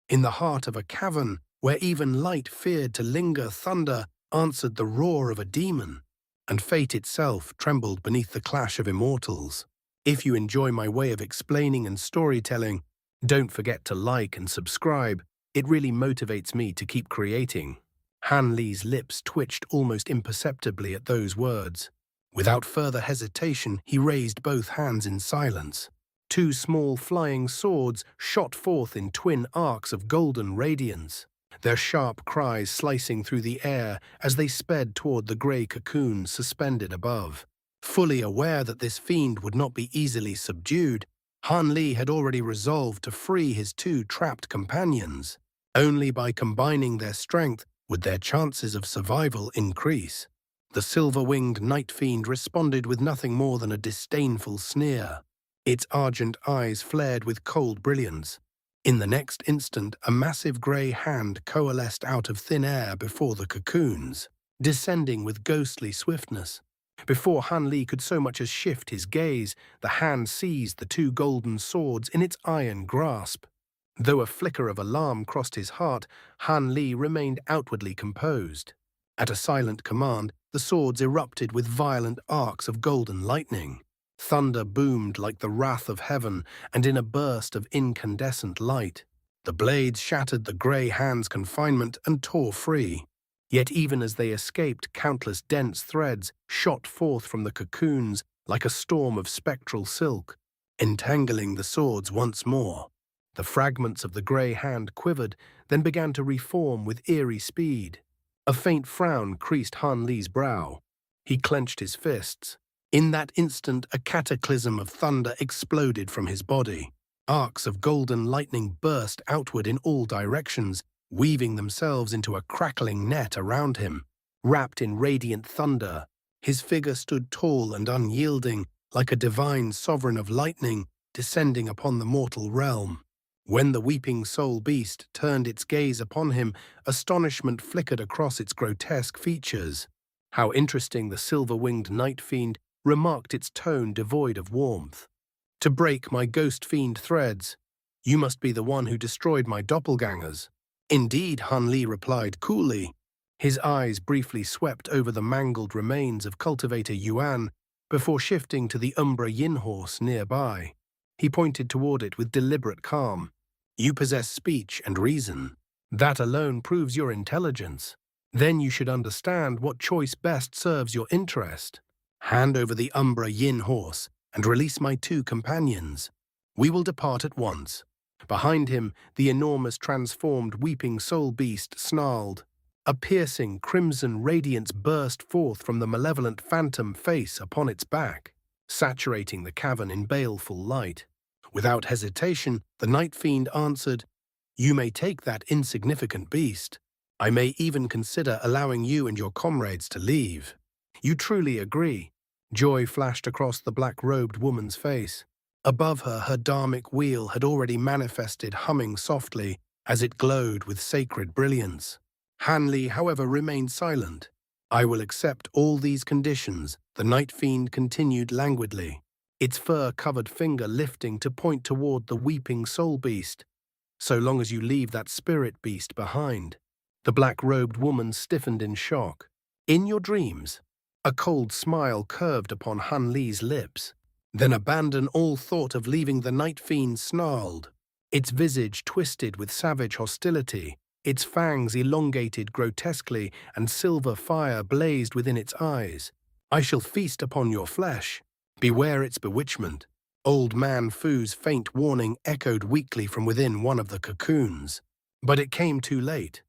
In the heart of a cavern, where even light feared to linger, thunder answered the roar of a demon, and fate itself trembled beneath the clash of immortals. If you enjoy my way of explaining and storytelling, don't forget to like and subscribe. It really motivates me to keep creating. Han Li's lips twitched almost imperceptibly at those words. Without further hesitation, he raised both hands in silence. Two small flying swords shot forth in twin arcs of golden radiance, their sharp cries slicing through the air as they sped toward the grey cocoon suspended above. Fully aware that this fiend would not be easily subdued, Han Li had already resolved to free his two trapped companions. Only by combining their strength would their chances of survival increase. The silver-winged Nightfiend responded with nothing more than a disdainful sneer. Its argent eyes flared with cold brilliance. In the next instant, a massive grey hand coalesced out of thin air before the cocoons, descending with ghostly swiftness. Before Han Li could so much as shift his gaze, the hand seized the two golden swords in its iron grasp. Though a flicker of alarm crossed his heart, Han Li remained outwardly composed. At a silent command, the swords erupted with violent arcs of golden lightning. Thunder boomed like the wrath of heaven, and in a burst of incandescent light, the blades shattered the grey hand's confinement and tore free. Yet even as they escaped, countless dense threads shot forth from the cocoons like a storm of spectral silk, entangling the swords once more. The fragments of the grey hand quivered, then began to reform with eerie speed. A faint frown creased Han Li's brow. He clenched his fists. In that instant, a cataclysm of thunder exploded from his body. Arcs of golden lightning burst outward in all directions, weaving themselves into a crackling net around him. Wrapped in radiant thunder, his figure stood tall and unyielding, like a divine sovereign of lightning descending upon the mortal realm. When the weeping soul beast turned its gaze upon him, astonishment flickered across its grotesque features. How interesting, the silver-winged Nightfiend remarked, its tone devoid of warmth. To break my ghost fiend threads, you must be the one who destroyed my doppelgangers. Indeed, Han Li replied coolly. His eyes briefly swept over the mangled remains of cultivator Yuan before shifting to the Umbra yin horse nearby. He pointed toward it with deliberate calm. You possess speech and reason. That alone proves your intelligence. Then you should understand what choice best serves your interest. Hand over the Umbra yin horse and release my two companions. We will depart at once. Behind him, the enormous transformed weeping soul beast snarled. A piercing crimson radiance burst forth from the malevolent phantom face upon its back, saturating the cavern in baleful light. Without hesitation, the Nightfiend answered, You may take that insignificant beast. I may even consider allowing you and your comrades to leave. You truly agree? Joy flashed across the black-robed woman's face. Above her, her dharmic wheel had already manifested, humming softly as it glowed with sacred brilliance. Han Li, however, remained silent. I will accept all these conditions, the Nightfiend continued languidly, its fur-covered finger lifting to point toward the weeping soul beast. So long as you leave that spirit beast behind. The black-robed woman stiffened in shock. In your dreams? A cold smile curved upon Han Li's lips. Then abandon all thought of leaving, the Nightfiend snarled. Its visage twisted with savage hostility, its fangs elongated grotesquely, and silver fire blazed within its eyes. I shall feast upon your flesh. Beware its bewitchment. Old Man Fu's faint warning echoed weakly from within one of the cocoons. But it came too late.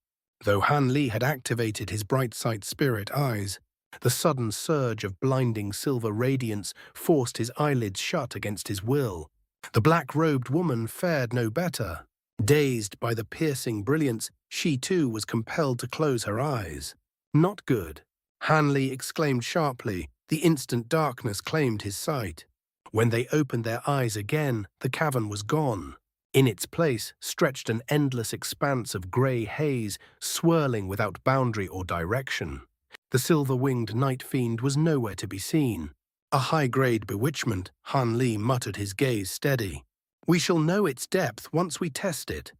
Though Han Li had activated his bright sight spirit eyes, the sudden surge of blinding silver radiance forced his eyelids shut against his will. The black-robed woman fared no better. Dazed by the piercing brilliance, she too was compelled to close her eyes. Not good. Han Li exclaimed sharply. The instant darkness claimed his sight. When they opened their eyes again, the cavern was gone. In its place stretched an endless expanse of grey haze, swirling without boundary or direction. The silver-winged Nightfiend was nowhere to be seen. A high-grade bewitchment, Han Li muttered, his gaze steady. We shall know its depth once we test it.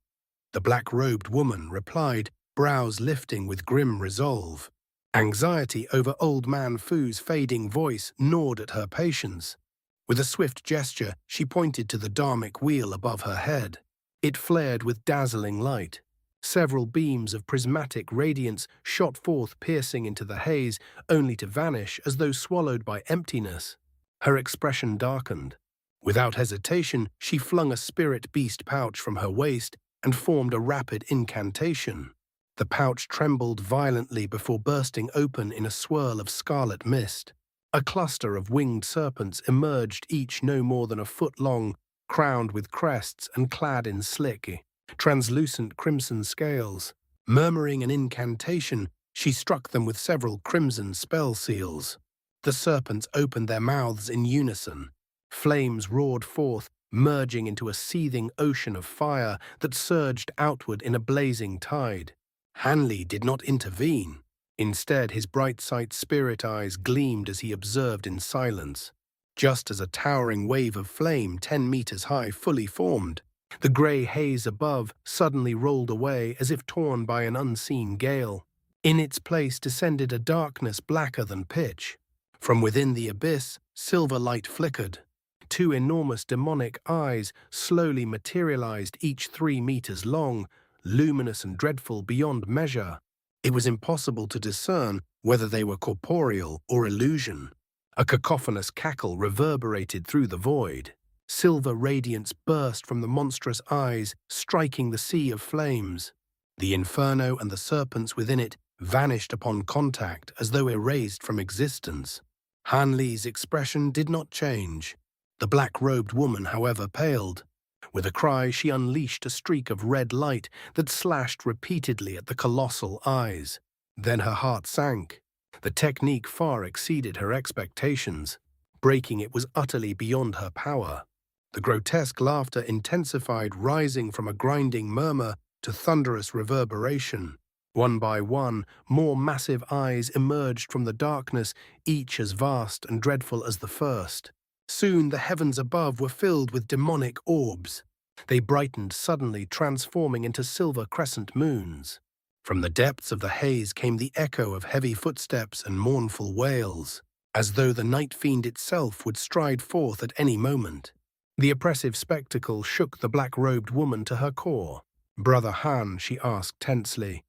The black-robed woman replied, brows lifting with grim resolve. Anxiety over old man Fu's fading voice gnawed at her patience. With a swift gesture, she pointed to the dharmic wheel above her head. It flared with dazzling light. Several beams of prismatic radiance shot forth, piercing into the haze, only to vanish as though swallowed by emptiness. Her expression darkened. Without hesitation, she flung a spirit beast pouch from her waist and formed a rapid incantation. The pouch trembled violently before bursting open in a swirl of scarlet mist. A cluster of winged serpents emerged, each no more than a foot long, crowned with crests and clad in slick, translucent crimson scales. Murmuring an incantation, she struck them with several crimson spell seals. The serpents opened their mouths in unison. Flames roared forth, merging into a seething ocean of fire that surged outward in a blazing tide. Hanli did not intervene. Instead, his bright-sight spirit eyes gleamed as he observed in silence. Just as a towering wave of flame 10 meters high fully formed, the grey haze above suddenly rolled away as if torn by an unseen gale. In its place descended a darkness blacker than pitch. From within the abyss, silver light flickered. 2 enormous demonic eyes slowly materialized, each 3 meters long, luminous and dreadful beyond measure. It was impossible to discern whether they were corporeal or illusion. A cacophonous cackle reverberated through the void. Silver radiance burst from the monstrous eyes, striking the sea of flames. The inferno and the serpents within it vanished upon contact as though erased from existence. Hanli's expression did not change. The black-robed woman, however, paled. With a cry, she unleashed a streak of red light that slashed repeatedly at the colossal eyes. Then her heart sank. The technique far exceeded her expectations. Breaking it was utterly beyond her power. The grotesque laughter intensified, rising from a grinding murmur to thunderous reverberation. One by one, more massive eyes emerged from the darkness, each as vast and dreadful as the first. Soon the heavens above were filled with demonic orbs. They brightened suddenly, transforming into silver crescent moons. From the depths of the haze came the echo of heavy footsteps and mournful wails, as though the Nightfiend itself would stride forth at any moment. The oppressive spectacle shook the black-robed woman to her core. "Brother Han," she asked tensely,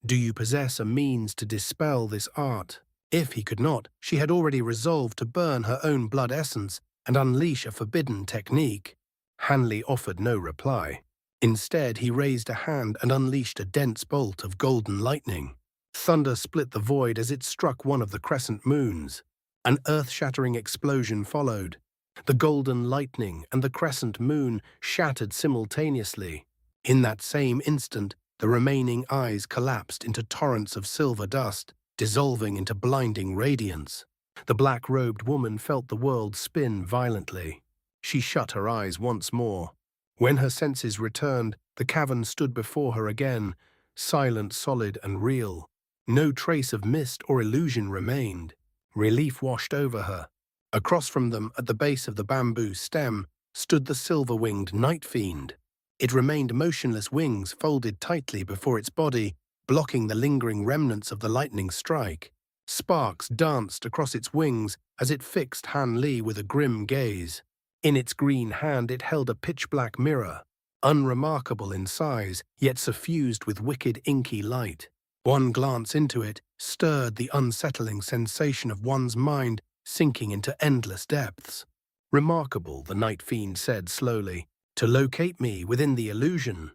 "do you possess a means to dispel this art?" If he could not, she had already resolved to burn her own blood essence and unleash a forbidden technique. Hanli offered no reply. Instead, he raised a hand and unleashed a dense bolt of golden lightning. Thunder split the void as it struck one of the crescent moons. An earth-shattering explosion followed. The golden lightning and the crescent moon shattered simultaneously. In that same instant, the remaining eyes collapsed into torrents of silver dust, dissolving into blinding radiance. The black-robed woman felt the world spin violently. She shut her eyes once more. When her senses returned, the cavern stood before her again, silent, solid, and real. No trace of mist or illusion remained. Relief washed over her. Across from them, at the base of the bamboo stem, stood the silver-winged Nightfiend. It remained motionless, wings folded tightly before its body, blocking the lingering remnants of the lightning strike. Sparks danced across its wings as it fixed Hanli with a grim gaze. In its green hand it held a pitch-black mirror, unremarkable in size, yet suffused with wicked inky light. One glance into it stirred the unsettling sensation of one's mind sinking into endless depths. "Remarkable," the Nightfiend said slowly, "to locate me within the illusion.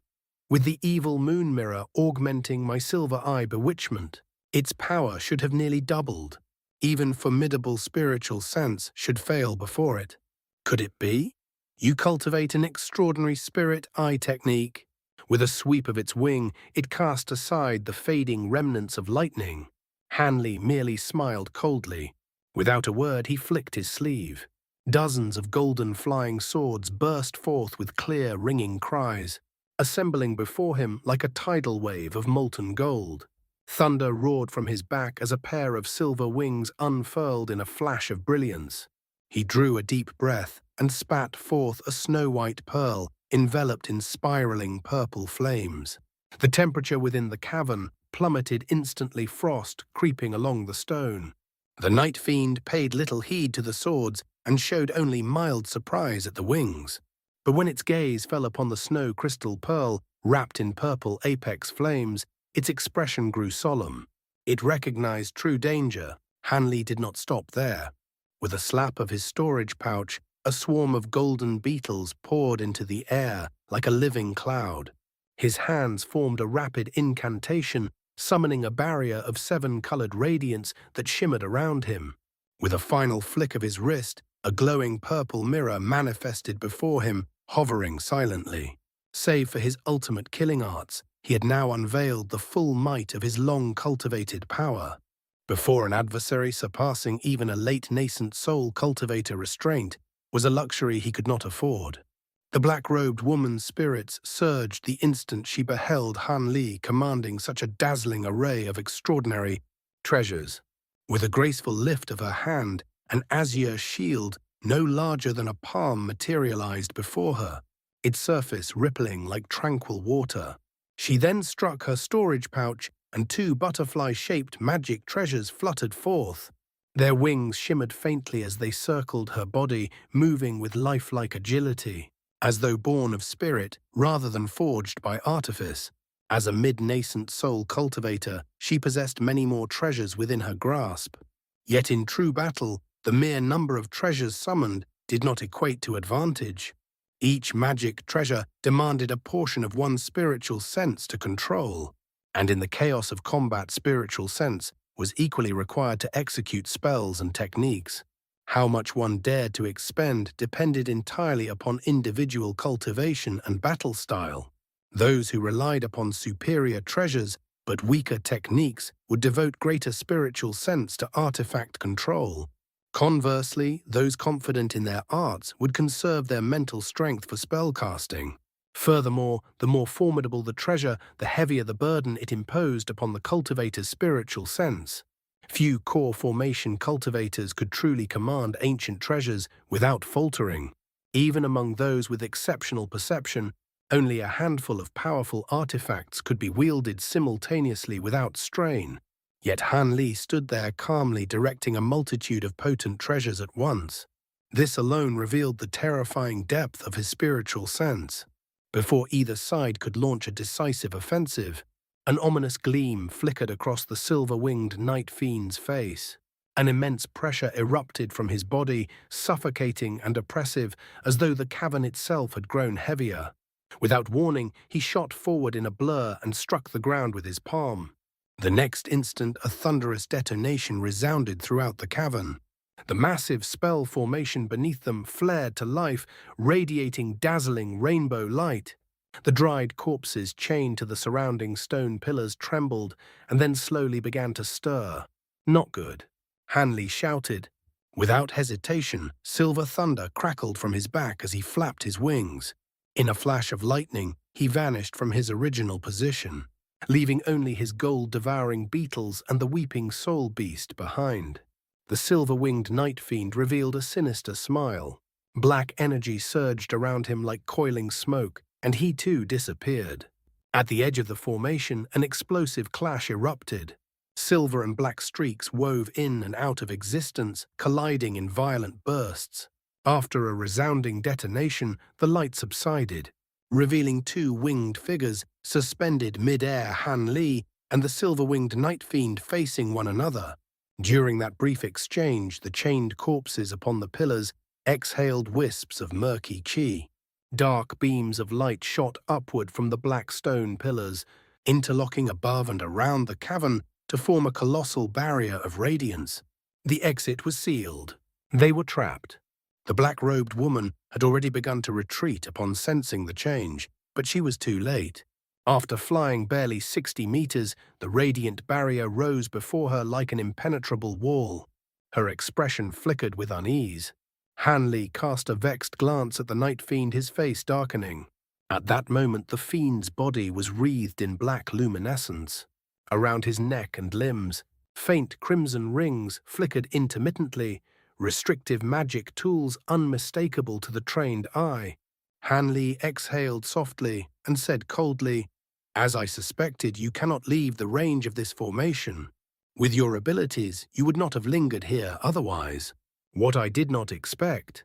With the evil moon mirror augmenting my silver eye bewitchment, its power should have nearly doubled. Even formidable spiritual sense should fail before it. Could it be? You cultivate an extraordinary spirit eye technique." With a sweep of its wing, it cast aside the fading remnants of lightning. Hanli merely smiled coldly. Without a word, he flicked his sleeve. Dozens of golden flying swords burst forth with clear, ringing cries, assembling before him like a tidal wave of molten gold. Thunder roared from his back as a pair of silver wings unfurled in a flash of brilliance. He drew a deep breath and spat forth a snow-white pearl, enveloped in spiraling purple flames. The temperature within the cavern plummeted instantly, frost creeping along the stone. The Nightfiend paid little heed to the swords and showed only mild surprise at the wings. But when its gaze fell upon the snow crystal pearl, wrapped in purple apex flames, its expression grew solemn. It recognized true danger. Hanli did not stop there. With a slap of his storage pouch, a swarm of golden beetles poured into the air like a living cloud. His hands formed a rapid incantation, summoning a barrier of 7-colored radiance that shimmered around him. With a final flick of his wrist, a glowing purple mirror manifested before him, hovering silently. Save for his ultimate killing arts, he had now unveiled the full might of his long-cultivated power. Before an adversary surpassing even a late nascent soul cultivator restraint was a luxury he could not afford. The black-robed woman's spirits surged the instant she beheld Han Li commanding such a dazzling array of extraordinary treasures. With a graceful lift of her hand, an azure shield no larger than a palm materialized before her, its surface rippling like tranquil water. She then struck her storage pouch, and 2 butterfly-shaped magic treasures fluttered forth. Their wings shimmered faintly as they circled her body, moving with lifelike agility, as though born of spirit rather than forged by artifice. As a mid-nascent soul cultivator, she possessed many more treasures within her grasp. Yet in true battle, the mere number of treasures summoned did not equate to advantage. Each magic treasure demanded a portion of one's spiritual sense to control, and in the chaos of combat, spiritual sense was equally required to execute spells and techniques. How much one dared to expend depended entirely upon individual cultivation and battle style. Those who relied upon superior treasures but weaker techniques would devote greater spiritual sense to artifact control. Conversely, those confident in their arts would conserve their mental strength for spellcasting. Furthermore, the more formidable the treasure, the heavier the burden it imposed upon the cultivator's spiritual sense. Few core formation cultivators could truly command ancient treasures without faltering. Even among those with exceptional perception, only a handful of powerful artifacts could be wielded simultaneously without strain. Yet Han Li stood there calmly directing a multitude of potent treasures at once. This alone revealed the terrifying depth of his spiritual sense. Before either side could launch a decisive offensive, an ominous gleam flickered across the silver-winged Nightfiend's face. An immense pressure erupted from his body, suffocating and oppressive, as though the cavern itself had grown heavier. Without warning, he shot forward in a blur and struck the ground with his palm. The next instant, a thunderous detonation resounded throughout the cavern. The massive spell formation beneath them flared to life, radiating dazzling rainbow light. The dried corpses chained to the surrounding stone pillars trembled and then slowly began to stir. Not good. Hanli shouted. Without hesitation, silver thunder crackled from his back as he flapped his wings. In a flash of lightning, he vanished from his original position, leaving only his gold-devouring beetles and the weeping soul beast behind. The silver-winged Nightfiend revealed a sinister smile. Black energy surged around him like coiling smoke, and he too disappeared. At the edge of the formation, an explosive clash erupted. Silver and black streaks wove in and out of existence, colliding in violent bursts. After a resounding detonation, the light subsided, revealing 2 winged figures suspended mid-air, Han Li and the silver-winged Nightfiend facing one another. During that brief exchange, the chained corpses upon the pillars exhaled wisps of murky chi. Dark beams of light shot upward from the black stone pillars, interlocking above and around the cavern to form a colossal barrier of radiance. The exit was sealed. They were trapped. The black-robed woman had already begun to retreat upon sensing the change, but she was too late. After flying barely 60 meters, the radiant barrier rose before her like an impenetrable wall. Her expression flickered with unease. Hanli cast a vexed glance at the Nightfiend, his face darkening. At that moment, the fiend's body was wreathed in black luminescence. Around his neck and limbs, faint crimson rings flickered intermittently, restrictive magic tools unmistakable to the trained eye. Han Li exhaled softly and said coldly, "As I suspected, you cannot leave the range of this formation. With your abilities, you would not have lingered here otherwise. What I did not expect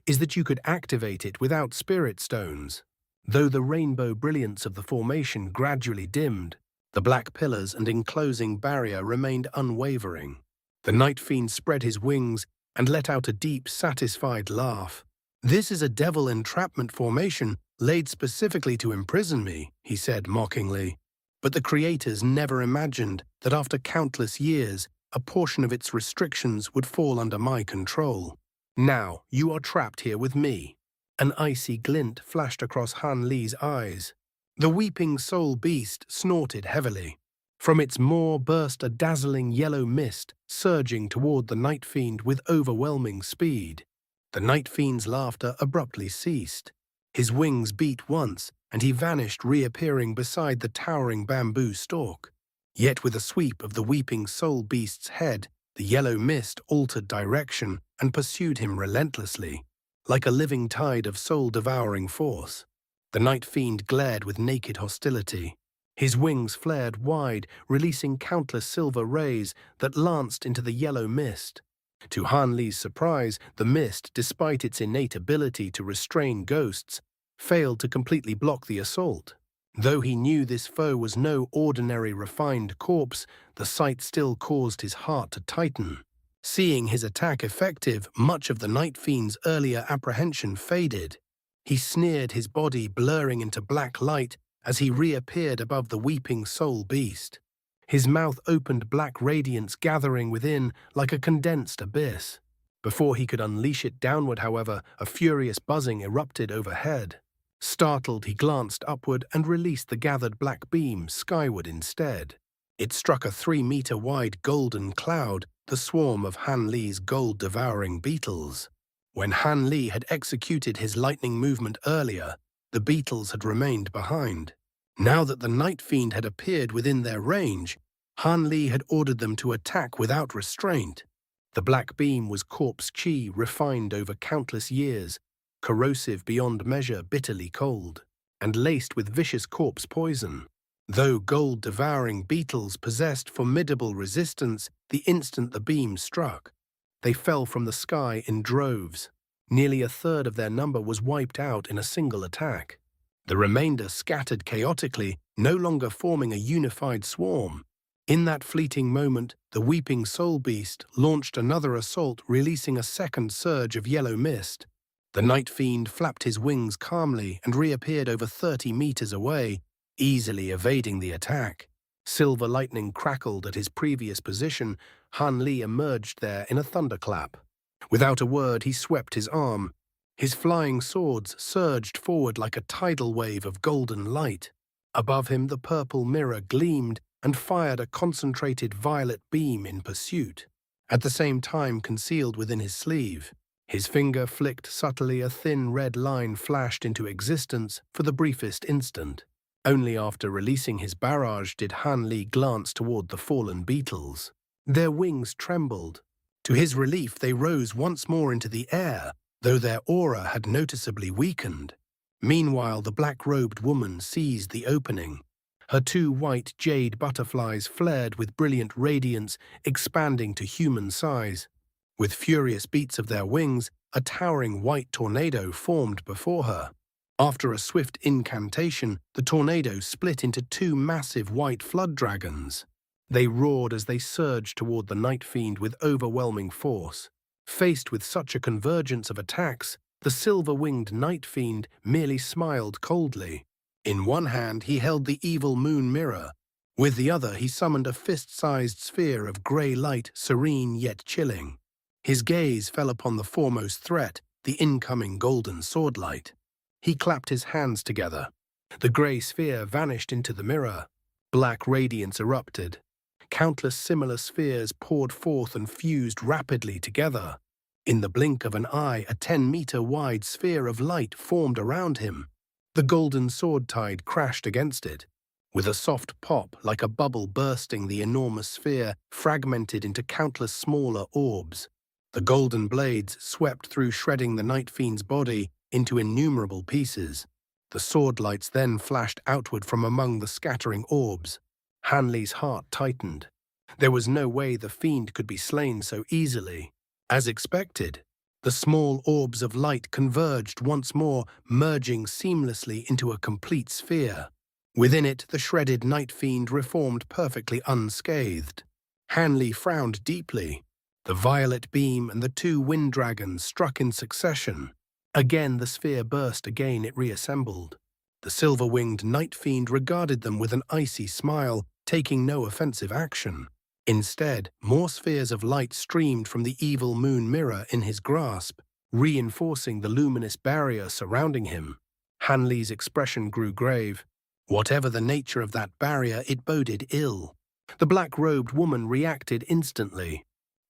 is that you could activate it without spirit stones." Though the rainbow brilliance of the formation gradually dimmed, the black pillars and enclosing barrier remained unwavering. The Nightfiend spread his wings and let out a deep, satisfied laugh. "This is a devil entrapment formation laid specifically to imprison me," he said mockingly. "But the creators never imagined that after countless years, a portion of its restrictions would fall under my control. Now you are trapped here with me." An icy glint flashed across Han Li's eyes. The weeping soul beast snorted heavily. From its maw burst a dazzling yellow mist, surging toward the Nightfiend with overwhelming speed. The Nightfiend's laughter abruptly ceased. His wings beat once, and he vanished, reappearing beside the towering bamboo stalk. Yet with a sweep of the weeping soul beast's head, the yellow mist altered direction and pursued him relentlessly, like a living tide of soul-devouring force. The Nightfiend glared with naked hostility. His wings flared wide, releasing countless silver rays that lanced into the yellow mist. To Han Li's surprise, the mist, despite its innate ability to restrain ghosts, failed to completely block the assault. Though he knew this foe was no ordinary refined corpse, the sight still caused his heart to tighten. Seeing his attack effective, much of the Nightfiend's earlier apprehension faded. He sneered, his body blurring into black light as he reappeared above the weeping soul beast. His mouth opened, black radiance gathering within like a condensed abyss. Before he could unleash it downward, however, a furious buzzing erupted overhead. Startled, he glanced upward and released the gathered black beam skyward instead. It struck a 3-meter-wide golden cloud, the swarm of Han Li's gold-devouring beetles. When Han Li had executed his lightning movement earlier, the beetles had remained behind. Now that the Nightfiend had appeared within their range, Han Li had ordered them to attack without restraint. The black beam was corpse chi refined over countless years, corrosive beyond measure, bitterly cold, and laced with vicious corpse poison. Though gold-devouring beetles possessed formidable resistance the instant the beam struck, they fell from the sky in droves. Nearly a third of their number was wiped out in a single attack. The remainder scattered chaotically, no longer forming a unified swarm. In that fleeting moment, the weeping soul beast launched another assault, releasing a second surge of yellow mist. The Nightfiend flapped his wings calmly and reappeared over 30 meters away, easily evading the attack. Silver lightning crackled at his previous position. Han Li emerged there in a thunderclap. Without a word, he swept his arm. His flying swords surged forward like a tidal wave of golden light. Above him, the purple mirror gleamed and fired a concentrated violet beam in pursuit. At the same time, concealed within his sleeve, his finger flicked subtly, a thin red line flashed into existence for the briefest instant. Only after releasing his barrage did Han Li glance toward the fallen beetles. Their wings trembled. To his relief, they rose once more into the air, though their aura had noticeably weakened. Meanwhile, the black-robed woman seized the opening. Her 2 white jade butterflies flared with brilliant radiance, expanding to human size. With furious beats of their wings, a towering white tornado formed before her. After a swift incantation, the tornado split into 2 massive white flood dragons. They roared as they surged toward the Nightfiend with overwhelming force. Faced with such a convergence of attacks, the silver-winged Nightfiend merely smiled coldly. In one hand, he held the evil moon mirror. With the other, he summoned a fist-sized sphere of grey light, serene yet chilling. His gaze fell upon the foremost threat, the incoming golden swordlight. He clapped his hands together. The grey sphere vanished into the mirror. Black radiance erupted. Countless similar spheres poured forth and fused rapidly together. In the blink of an eye, a 10-meter-wide sphere of light formed around him. The golden sword tide crashed against it. With a soft pop, like a bubble bursting, the enormous sphere fragmented into countless smaller orbs. The golden blades swept through, shredding the Nightfiend's body, into innumerable pieces. The sword lights then flashed outward from among the scattering orbs. Hanli's heart tightened. There was no way the fiend could be slain so easily. As expected, the small orbs of light converged once more, merging seamlessly into a complete sphere. Within it, the shredded Nightfiend reformed perfectly unscathed. Hanli frowned deeply. The violet beam and the two wind dragons struck in succession. Again the sphere burst, again it reassembled. The silver-winged Nightfiend regarded them with an icy smile, taking no offensive action. Instead, more spheres of light streamed from the evil moon mirror in his grasp, reinforcing the luminous barrier surrounding him. Hanli's expression grew grave. Whatever the nature of that barrier, it boded ill. The black-robed woman reacted instantly.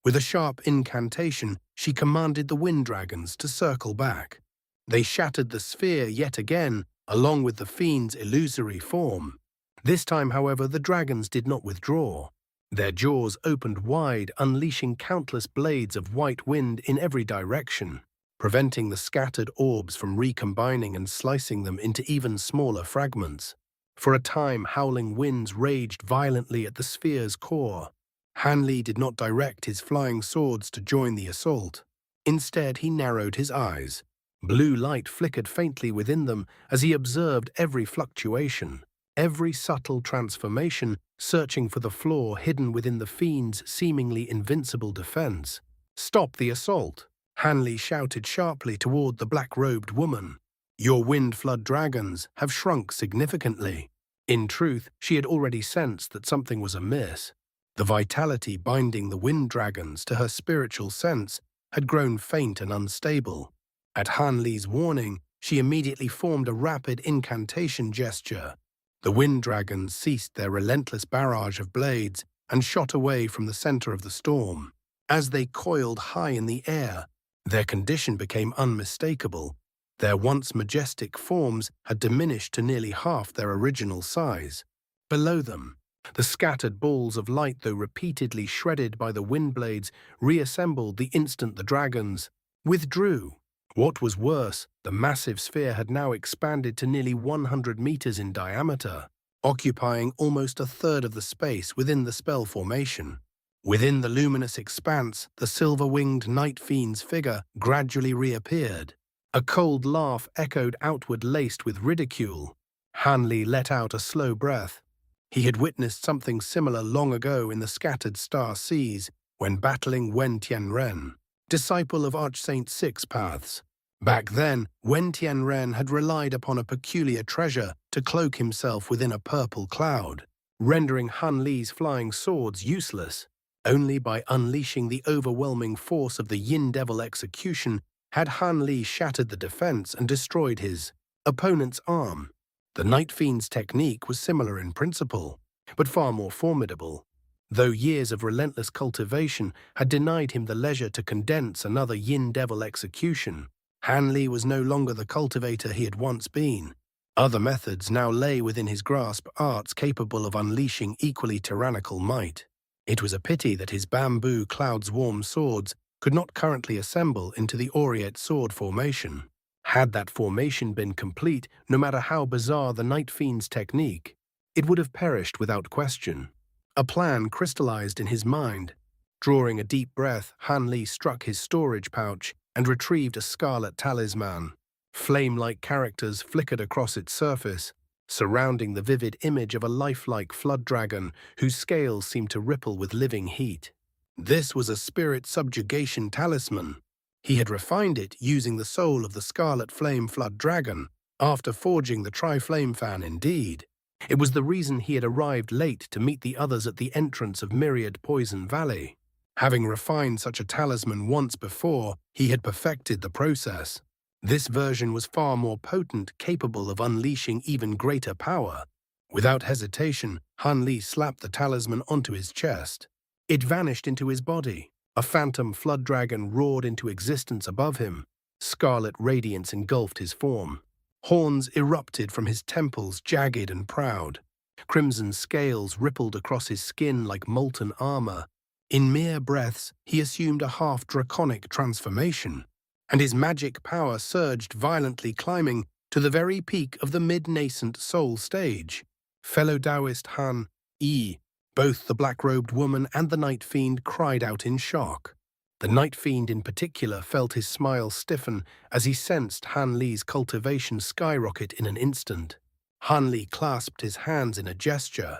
With a sharp incantation, she commanded the wind dragons to circle back. They shattered the sphere yet again, along with the fiend's illusory form. This time, however, the dragons did not withdraw. Their jaws opened wide, unleashing countless blades of white wind in every direction, preventing the scattered orbs from recombining and slicing them into even smaller fragments. For a time, howling winds raged violently at the sphere's core. Hanli did not direct his flying swords to join the assault. Instead, he narrowed his eyes. Blue light flickered faintly within them as he observed every fluctuation, every subtle transformation, searching for the flaw hidden within the fiend's seemingly invincible defense. "Stop the assault!" Hanli shouted sharply toward the black-robed woman. "Your wind flood dragons have shrunk significantly." In truth, she had already sensed that something was amiss. The vitality binding the wind dragons to her spiritual sense had grown faint and unstable. At Hanli's warning, she immediately formed a rapid incantation gesture. The wind dragons ceased their relentless barrage of blades and shot away from the center of the storm. As they coiled high in the air, their condition became unmistakable. Their once majestic forms had diminished to nearly half their original size. Below them, the scattered balls of light, though repeatedly shredded by the wind blades, reassembled the instant the dragons withdrew. What was worse, the massive sphere had now expanded to nearly 100 meters in diameter, occupying almost a third of the space within the spell formation. Within the luminous expanse, the silver-winged Nightfiend's figure gradually reappeared. A cold laugh echoed outward, laced with ridicule. Hanli let out a slow breath. He had witnessed something similar long ago in the scattered star seas when battling Wen Tianren, disciple of Archsaint Six Paths. Back then, Wen Tianren had relied upon a peculiar treasure to cloak himself within a purple cloud, rendering Hanli's flying swords useless. Only by unleashing the overwhelming force of the Yin Devil execution had Hanli shattered the defense and destroyed his opponent's arm. The Nightfiend's technique was similar in principle, but far more formidable. Though years of relentless cultivation had denied him the leisure to condense another Yin Devil execution, Hanli was no longer the cultivator he had once been. Other methods now lay within his grasp, arts capable of unleashing equally tyrannical might. It was a pity that his bamboo clouds-warm swords could not currently assemble into the aureate sword formation. Had that formation been complete, no matter how bizarre the Nightfiend's technique, it would have perished without question. A plan crystallized in his mind. Drawing a deep breath, Hanli struck his storage pouch and retrieved a scarlet talisman. Flame-like characters flickered across its surface, surrounding the vivid image of a lifelike flood dragon whose scales seemed to ripple with living heat. This was a spirit subjugation talisman. He had refined it using the soul of the scarlet flame flood dragon, after forging the tri-flame fan indeed. It was the reason he had arrived late to meet the others at the entrance of Myriad Poison Valley. Having refined such a talisman once before, he had perfected the process. This version was far more potent, capable of unleashing even greater power. Without hesitation, Hanli slapped the talisman onto his chest. It vanished into his body. A phantom flood dragon roared into existence above him. Scarlet radiance engulfed his form. Horns erupted from his temples, jagged and proud. Crimson scales rippled across his skin like molten armor. In mere breaths, he assumed a half-draconic transformation. and his magic power surged violently, climbing to the very peak of the mid-nascent soul stage. Fellow Taoist Han Yi, both the black-robed woman and the Nightfiend cried out in shock. The Nightfiend in particular felt his smile stiffen as he sensed Han Li's cultivation skyrocket in an instant. Han Li clasped his hands in a gesture.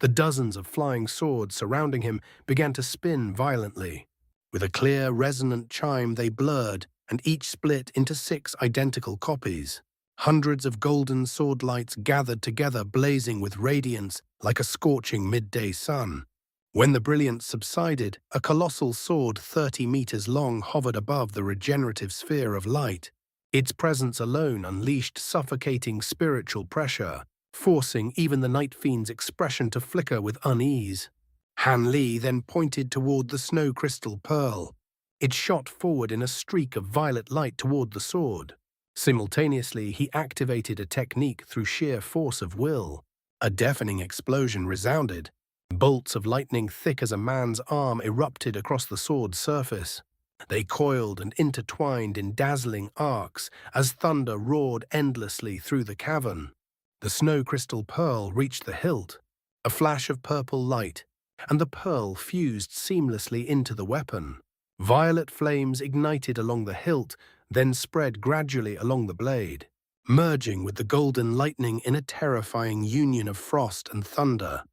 The dozens of flying swords surrounding him began to spin violently. With a clear, resonant chime, they blurred, and each split into 6 identical copies. Hundreds of golden sword lights gathered together, blazing with radiance like a scorching midday sun. When the brilliance subsided, a colossal sword 30 meters long hovered above the regenerative sphere of light. Its presence alone unleashed suffocating spiritual pressure, forcing even the Nightfiend's expression to flicker with unease. Han Li then pointed toward the snow crystal pearl. It shot forward in a streak of violet light toward the sword. Simultaneously, he activated a technique through sheer force of will. A deafening explosion resounded. Bolts of lightning thick as a man's arm erupted across the sword's surface. They coiled and intertwined in dazzling arcs as thunder roared endlessly through the cavern. The snow crystal pearl reached the hilt, a flash of purple light, and the pearl fused seamlessly into the weapon. Violet flames ignited along the hilt, then spread gradually along the blade, merging with the golden lightning in a terrifying union of frost and thunder.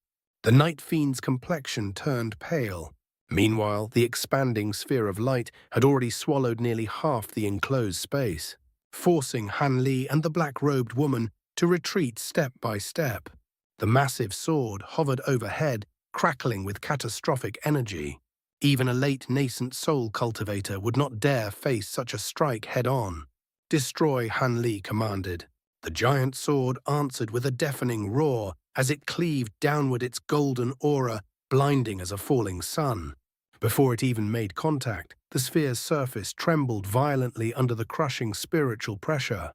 The Nightfiend's complexion turned pale. Meanwhile, the expanding sphere of light had already swallowed nearly half the enclosed space, forcing Han Li and the black-robed woman to retreat step by step. The massive sword hovered overhead, crackling with catastrophic energy. Even a late nascent soul cultivator would not dare face such a strike head-on. "Destroy," Han Li commanded. The giant sword answered with a deafening roar as it cleaved downward, its golden aura blinding as a falling sun. Before it even made contact, the sphere's surface trembled violently under the crushing spiritual pressure.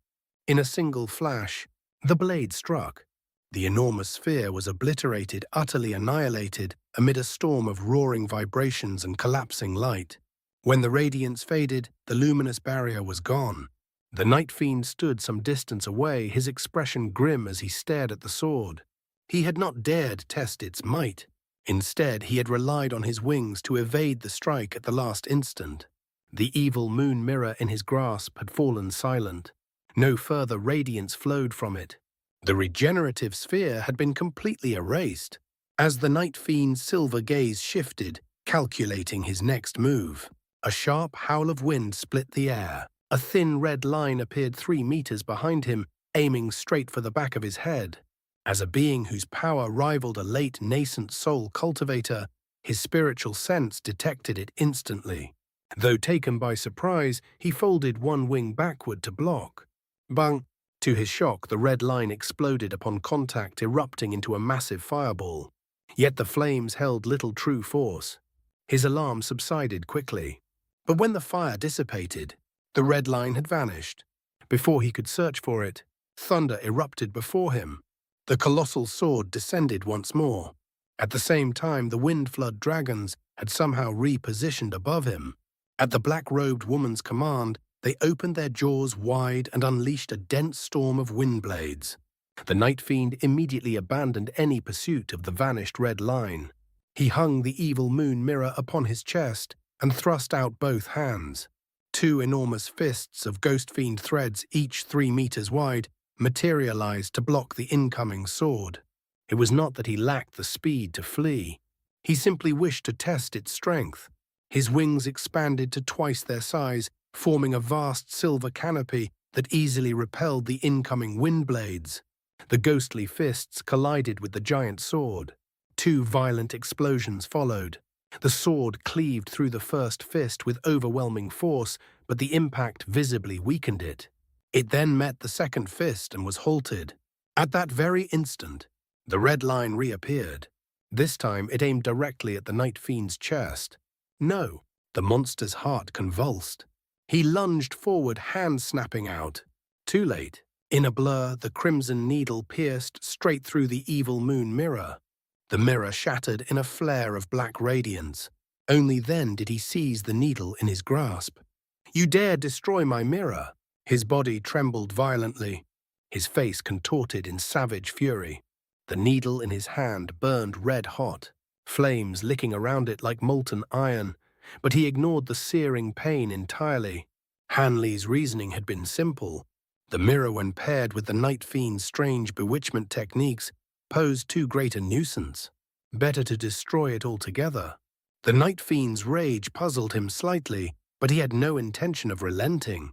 In a single flash, the blade struck. The enormous sphere was obliterated, utterly annihilated, amid a storm of roaring vibrations and collapsing light. When the radiance faded, the luminous barrier was gone. The Nightfiend stood some distance away, his expression grim as he stared at the sword. He had not dared test its might. Instead, he had relied on his wings to evade the strike at the last instant. The evil moon mirror in his grasp had fallen silent. No further radiance flowed from it. The regenerative sphere had been completely erased. As the Nightfiend's silver gaze shifted, calculating his next move, a sharp howl of wind split the air. A thin red line appeared 3 meters behind him, aiming straight for the back of his head. As a being whose power rivaled a late nascent soul cultivator, his spiritual sense detected it instantly. Though taken by surprise, he folded one wing backward to block. Bang! To his shock, the red line exploded upon contact, erupting into a massive fireball. Yet the flames held little true force. His alarm subsided quickly. But when the fire dissipated, the red line had vanished. Before he could search for it, thunder erupted before him. The colossal sword descended once more. At the same time, the wind flood dragons had somehow repositioned above him. At the black-robed woman's command, they opened their jaws wide and unleashed a dense storm of wind blades. The Nightfiend immediately abandoned any pursuit of the vanished red line. He hung the evil moon mirror upon his chest and thrust out both hands. 2 enormous fists of ghost fiend threads, each 3 meters wide, materialized to block the incoming sword. It was not that he lacked the speed to flee. He simply wished to test its strength. His wings expanded to twice their size, forming a vast silver canopy that easily repelled the incoming wind blades. The ghostly fists collided with the giant sword. 2 violent explosions followed. The sword cleaved through the first fist with overwhelming force, but the impact visibly weakened it. It then met the second fist and was halted. At that very instant, the red line reappeared. This time it aimed directly at the Nightfiend's chest. No, the monster's heart convulsed. He lunged forward, hand snapping out. Too late. In a blur, the crimson needle pierced straight through the evil moon mirror. The mirror shattered in a flare of black radiance. Only then did he seize the needle in his grasp. You dare destroy my mirror? His body trembled violently, his face contorted in savage fury. The needle in his hand burned red hot, flames licking around it like molten iron, but he ignored the searing pain entirely. Hanley's reasoning had been simple. The mirror, when paired with the Nightfiend's strange bewitchment techniques, posed too great a nuisance. Better to destroy it altogether. The Nightfiend's rage puzzled him slightly, but he had no intention of relenting.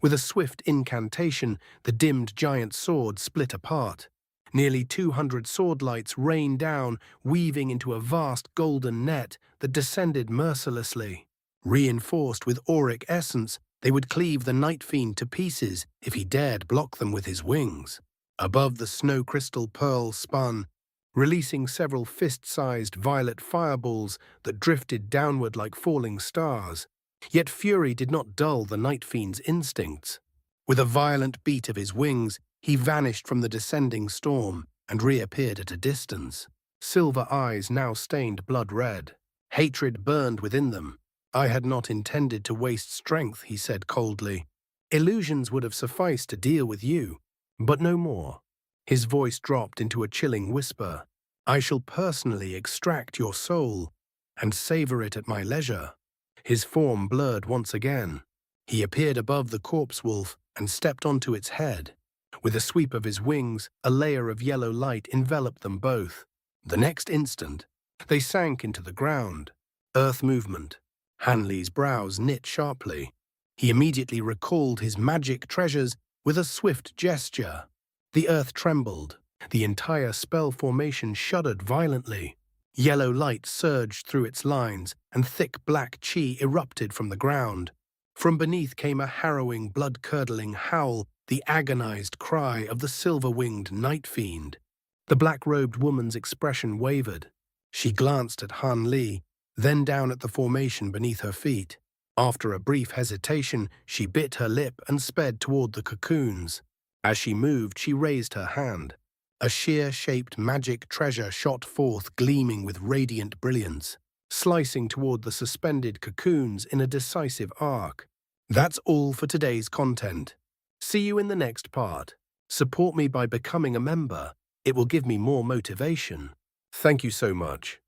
With a swift incantation, the dimmed giant sword split apart. Nearly 200 sword lights rained down, weaving into a vast golden net that descended mercilessly. Reinforced with auric essence, they would cleave the Nightfiend to pieces if he dared block them with his wings. Above, the snow crystal pearl spun, releasing several fist-sized violet fireballs that drifted downward like falling stars. Yet fury did not dull the Nightfiend's instincts. With a violent beat of his wings, he vanished from the descending storm and reappeared at a distance. Silver eyes now stained blood red. Hatred burned within them. I had not intended to waste strength, he said coldly. Illusions would have sufficed to deal with you, but no more. His voice dropped into a chilling whisper. I shall personally extract your soul and savor it at my leisure. His form blurred once again. He appeared above the corpse wolf and stepped onto its head. With a sweep of his wings, a layer of yellow light enveloped them both. The next instant, they sank into the ground. Earth movement. Hanley's brows knit sharply. He immediately recalled his magic treasures with a swift gesture. The earth trembled. The entire spell formation shuddered violently. Yellow light surged through its lines, and thick black chi erupted from the ground. From beneath came a harrowing, blood-curdling howl, the agonized cry of the silver-winged Nightfiend. The black-robed woman's expression wavered. She glanced at Han Li, then down at the formation beneath her feet. After a brief hesitation, she bit her lip and sped toward the cocoons. As she moved, she raised her hand. A sheer-shaped magic treasure shot forth, gleaming with radiant brilliance, slicing toward the suspended cocoons in a decisive arc. That's all for today's content. See you in the next part. Support me by becoming a member. It will give me more motivation. Thank you so much.